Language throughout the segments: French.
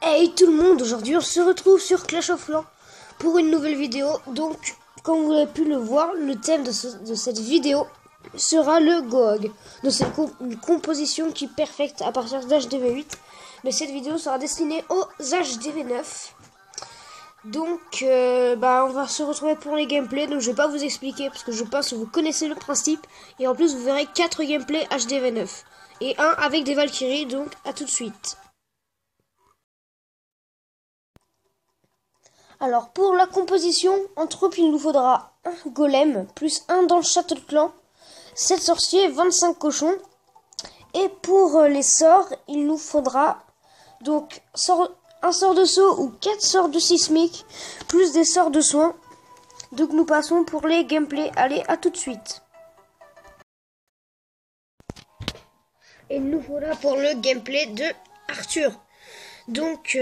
Hey tout le monde, aujourd'hui on se retrouve sur Clash of Clans pour une nouvelle vidéo. Donc, comme vous avez pu le voir, le thème de cette vidéo sera le GOG. Donc c'est une composition qui est parfaite à partir d'HDV8. Mais cette vidéo sera destinée aux HDV9. Donc, on va se retrouver pour les gameplays. Donc je vais pas vous expliquer parce que je pense que vous connaissez le principe. Et en plus vous verrez 4 gameplays HDV9. Et un avec des Valkyries, donc à tout de suite. Alors pour la composition, en troupe il nous faudra un golem, plus un dans le château de clan, 7 sorciers, 25 cochons. Et pour les sorts, il nous faudra donc un sort de saut ou 4 sorts de sismique, plus des sorts de soins. Donc nous passons pour les gameplays, allez à tout de suite. Et nous voilà pour le gameplay de Arthur. Donc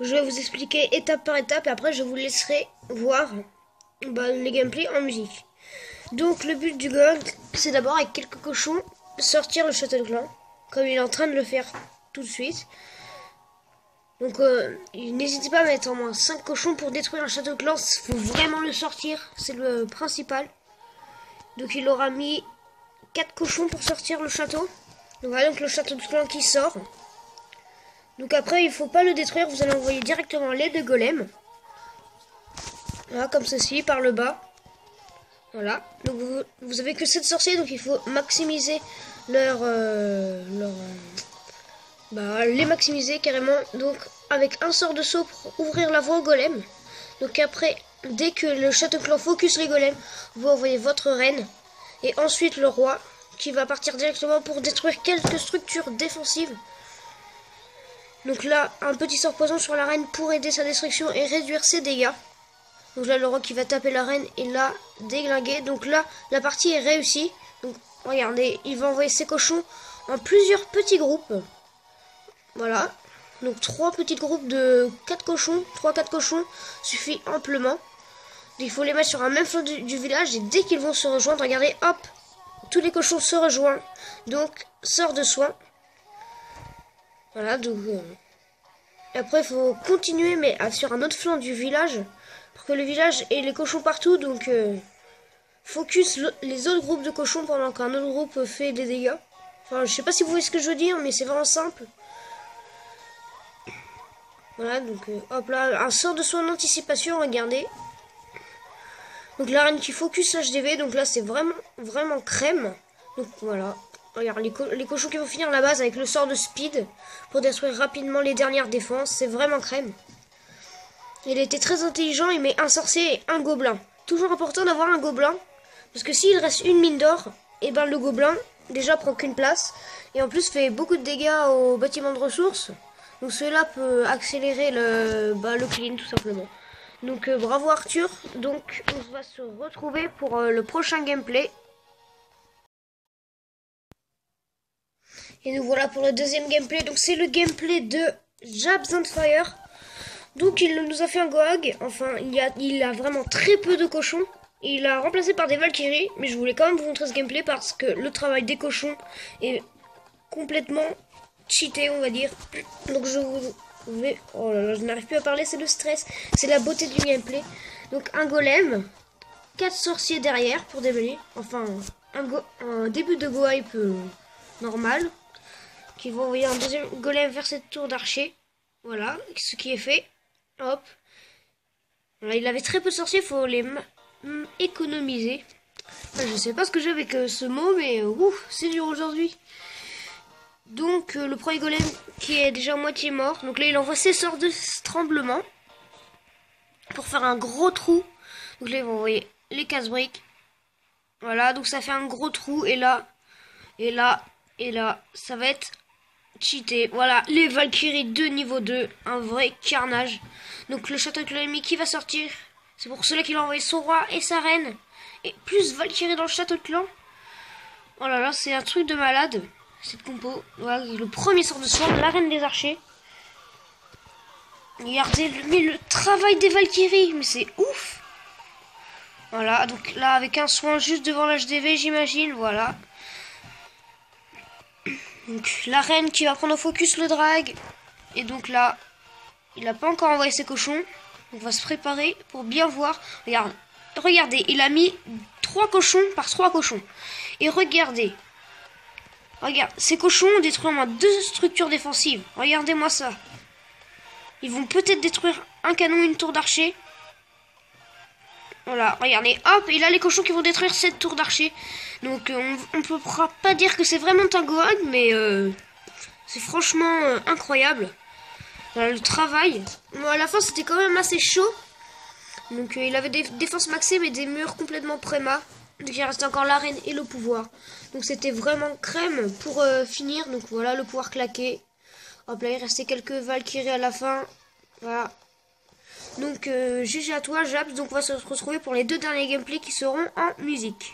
je vais vous expliquer étape par étape et après je vous laisserai voir les gameplays en musique. Donc le but du gold, c'est d'abord avec quelques cochons sortir le château de clan, comme il est en train de le faire tout de suite. Donc n'hésitez pas à mettre en moins 5 cochons pour détruire un château de clan, il faut vraiment le sortir, c'est le principal. Donc il aura mis 4 cochons pour sortir le château. Donc voilà donc le château de clan qui sort. Donc après, il faut pas le détruire, vous allez envoyer directement les deux golems. Voilà, comme ceci, par le bas. Voilà. Donc vous avez que 7 sorciers, donc il faut maximiser les maximiser carrément. Donc avec un sort de saut pour ouvrir la voie au golem. Donc après, dès que le château clan focus les golems, vous envoyez votre reine. Et ensuite le roi, qui va partir directement pour détruire quelques structures défensives. Donc là, un petit sort poison sur la reine pour aider sa destruction et réduire ses dégâts. Donc là, le roi qui va taper la reine et la déglinguer. Donc là, la partie est réussie. Donc regardez, il va envoyer ses cochons en plusieurs petits groupes. Voilà. Donc 3 petits groupes de 4 cochons. 3-4 cochons suffit amplement. Donc, il faut les mettre sur un même flanc du village. Et dès qu'ils vont se rejoindre, regardez, hop, tous les cochons se rejoignent. Donc, sort de soin. Voilà, donc après il faut continuer mais sur un autre flanc du village pour que le village ait les cochons partout. Donc focus les autres groupes de cochons pendant qu'un autre groupe fait des dégâts. Enfin, je sais pas si vous voyez ce que je veux dire, mais c'est vraiment simple. Voilà, donc hop là, un sort de soin d'anticipation, regardez. Donc la reine qui focus l'HDV, donc là c'est vraiment crème. Donc voilà. Regarde, les cochons qui vont finir la base avec le sort de speed pour détruire rapidement les dernières défenses. C'est vraiment crème. Il était très intelligent, il met un sorcier et un gobelin. Toujours important d'avoir un gobelin. Parce que s'il reste une mine d'or, et ben le gobelin déjà prend qu'une place. Et en plus fait beaucoup de dégâts au bâtiment de ressources. Donc cela peut accélérer le clean tout simplement. Donc bravo Arthur. Donc on va se retrouver pour le prochain gameplay. Et nous voilà pour le deuxième gameplay. Donc c'est le gameplay de Jabs and Fire. Donc il nous a fait un GOG. Enfin il a vraiment très peu de cochons. Il a remplacé par des Valkyries. Mais je voulais quand même vous montrer ce gameplay parce que le travail des cochons est complètement cheaté, on va dire. Donc je vais... Oh là là, je n'arrive plus à parler, c'est le stress. C'est la beauté du gameplay. Donc un golem. 4 sorciers derrière pour démolir. Enfin un début de go-hype normal. Qui vont envoyer un deuxième golem vers cette tour d'archer. Voilà, ce qui est fait. Hop. Voilà, il avait très peu de sorciers, il faut les économiser. Enfin, je sais pas ce que j'ai avec ce mot, mais c'est dur aujourd'hui. Donc le premier golem qui est déjà à moitié mort. Donc là il envoie ses sorts de tremblement. Pour faire un gros trou. Donc là ils vont envoyer les casse-briques. Voilà, donc ça fait un gros trou. Et là, ça va être cheaté. Voilà, les Valkyries de niveau 2, un vrai carnage. Donc le château de l'ennemi qui va sortir. C'est pour cela qu'il a envoyé son roi et sa reine. Et plus Valkyries dans le château de clan. Oh là là, c'est un truc de malade. Cette compo. Voilà, le premier sort de soin, la reine des archers. Regardez le travail des Valkyries. Mais c'est ouf. Voilà, donc là avec un soin juste devant l'HDV, j'imagine. Voilà. Donc la reine qui va prendre au focus le drag. Et donc là, Il n'a pas encore envoyé ses cochons. On va se préparer pour bien voir. Regardez, il a mis 3 cochons par 3 cochons. Et regardez. Regarde, ces cochons ont détruit au moins 2 structures défensives. Regardez-moi ça. Ils vont peut-être détruire un canon, une tour d'archer. Voilà, regardez, hop, et là les cochons qui vont détruire cette tour d'archer. Donc on ne pourra pas dire que c'est vraiment un Gohan, mais c'est franchement incroyable. Voilà, le travail. Bon, à la fin c'était quand même assez chaud. Donc il avait des défenses maxées mais des murs complètement préma. Donc il restait encore l'arène et le pouvoir. Donc c'était vraiment crème pour finir. Donc voilà, le pouvoir claqué. Hop là, il restait quelques Valkyries à la fin. Voilà. Donc GG à toi Japs, donc on va se retrouver pour les 2 derniers gameplays qui seront en musique.